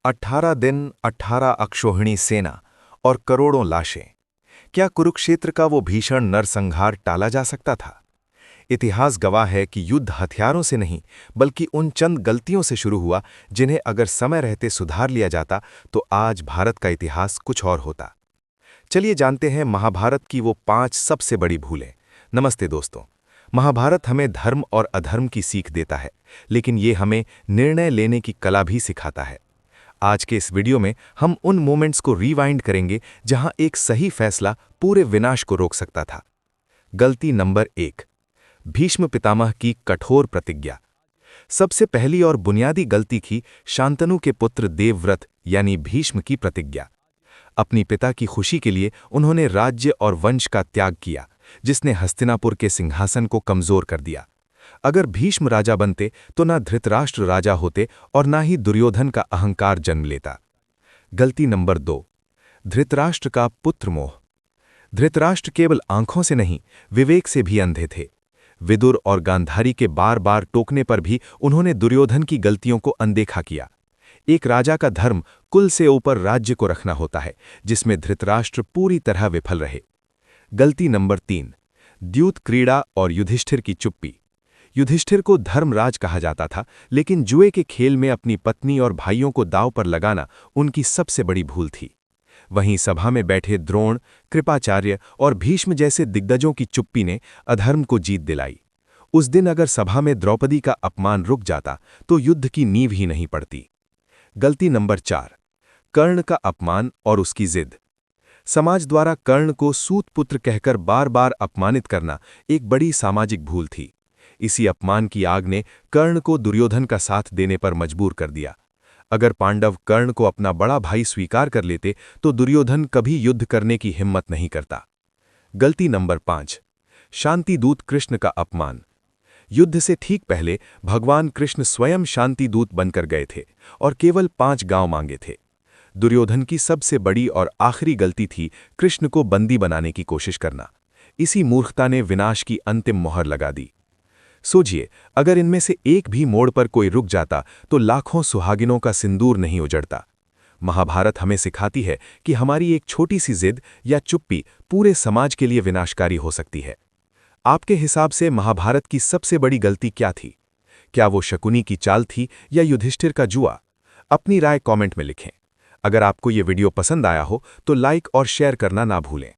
18 दिन, 18 अक्षौहिणी सेना और करोड़ों लाशें। क्या कुरुक्षेत्र का वो भीषण नरसंहार टाला जा सकता था? इतिहास गवाह है कि युद्ध हथियारों से नहीं, बल्कि उन चंद गलतियों से शुरू हुआ जिन्हें अगर समय रहते सुधार लिया जाता तो आज भारत का इतिहास कुछ और होता। चलिए जानते हैं महाभारत की वो 5 सबसे बड़ी भूलें। नमस्ते दोस्तों। महाभारत हमें धर्म और अधर्म की सीख देता है, लेकिन ये हमें निर्णय लेने की कला भी सिखाता है। आज के इस वीडियो में हम उन मोमेंट्स को रिवाइंड करेंगे जहां एक सही फैसला पूरे विनाश को रोक सकता था। गलती नंबर 1, भीष्म पितामह की कठोर प्रतिज्ञा। सबसे पहली और बुनियादी गलती थी शांतनु के पुत्र देवव्रत यानी भीष्म की प्रतिज्ञा। अपनी पिता की खुशी के लिए उन्होंने राज्य और वंश का त्याग किया, जिसने हस्तिनापुर के सिंहासन को कमजोर कर दिया। अगर भीष्म राजा बनते तो ना धृतराष्ट्र राजा होते और ना ही दुर्योधन का अहंकार जन्म लेता। गलती नंबर 2, धृतराष्ट्र का पुत्र मोह। धृतराष्ट्र केवल आंखों से नहीं, विवेक से भी अंधे थे। विदुर और गांधारी के बार बार टोकने पर भी उन्होंने दुर्योधन की गलतियों को अनदेखा किया। एक राजा का धर्म कुल से ऊपर राज्य को रखना होता है, जिसमें धृतराष्ट्र पूरी तरह विफल रहे। गलती नंबर 3, द्यूत क्रीड़ा और युधिष्ठिर की चुप्पी। युधिष्ठिर को धर्मराज कहा जाता था, लेकिन जुए के खेल में अपनी पत्नी और भाइयों को दांव पर लगाना उनकी सबसे बड़ी भूल थी। वहीं सभा में बैठे द्रोण, कृपाचार्य और भीष्म जैसे दिग्गजों की चुप्पी ने अधर्म को जीत दिलाई। उस दिन अगर सभा में द्रौपदी का अपमान रुक जाता तो युद्ध की नींव ही नहीं पड़ती। गलती नंबर 4, कर्ण का अपमान और उसकी जिद। समाज द्वारा कर्ण को सूत पुत्र कहकर बार बार अपमानित करना एक बड़ी सामाजिक भूल थी। इसी अपमान की आग ने कर्ण को दुर्योधन का साथ देने पर मजबूर कर दिया। अगर पांडव कर्ण को अपना बड़ा भाई स्वीकार कर लेते तो दुर्योधन कभी युद्ध करने की हिम्मत नहीं करता। गलती नंबर 5, शांतिदूत कृष्ण का अपमान। युद्ध से ठीक पहले भगवान कृष्ण स्वयं शांतिदूत बनकर गए थे और केवल 5 गांव मांगे थे। दुर्योधन की सबसे बड़ी और आखिरी गलती थी कृष्ण को बंदी बनाने की कोशिश करना। इसी मूर्खता ने विनाश की अंतिम मोहर लगा दी। सोचिए, अगर इनमें से एक भी मोड़ पर कोई रुक जाता तो लाखों सुहागिनों का सिंदूर नहीं उजड़ता। महाभारत हमें सिखाती है कि हमारी एक छोटी सी जिद या चुप्पी पूरे समाज के लिए विनाशकारी हो सकती है। आपके हिसाब से महाभारत की सबसे बड़ी गलती क्या थी? क्या वो शकुनी की चाल थी या युधिष्ठिर का जुआ? अपनी राय कमेंट में लिखें। अगर आपको ये वीडियो पसंद आया हो तो लाइक और शेयर करना ना भूलें।